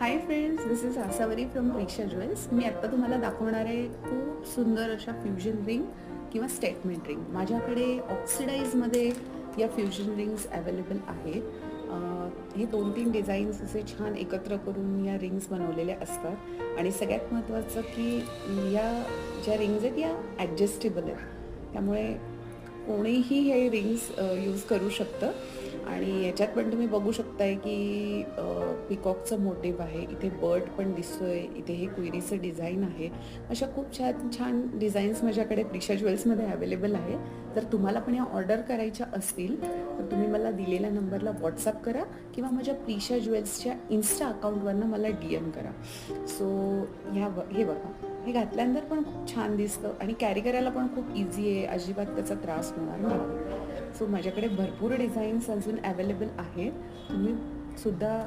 High friends, this is Asavari from Preksha jewels. मी आत्ता तुम्हाला दाखवणार आहे खूप सुंदर अशा फ्युजन रिंग किंवा स्टेटमेंट रिंग. माझ्याकडे ऑक्सिडाईजमध्ये या फ्युजन रिंग्स अवेलेबल आहेत. हे 2-3 डिझाईन्स असे छान एकत्र करून या रिंग्स बनवलेल्या असतात आणि सगळ्यात महत्त्वाचं की या ज्या रिंग्स आहेत या ॲडजस्टेबल आहेत. त्यामुळे कोणीही हे रिंग्स यूज करू शकतं. आणि याच्यात पण तुम्ही बघू शकताय की पिकॉकचं मोटिव्ह आहे, इथे बर्ड पण दिसतोय, इथे हे क्वेरीचं डिझाईन आहे. अशा खूप छान छान डिझाईन्स माझ्याकडे प्रिशा ज्वेल्समध्ये अवेलेबल आहे. जर तुम्हाला पण या ऑर्डर करायच्या असतील तर तुम्ही मला दिलेल्या नंबरला व्हॉट्सअप करा किंवा माझ्या प्रिशा ज्वेल्सच्या इन्स्टा अकाउंटवरनं मला DM करा. सो हे बघा, हे घातल्यानंतर पण खूप छान दिसतं आणि कॅरी करायला पण खूप इझी आहे, अजिबात त्याचा त्रास होणार नाही. सो माझ्याकडे भरपूर डिझाईन्स अजून अवेलेबल आहेत. तुम्ही सुद्धा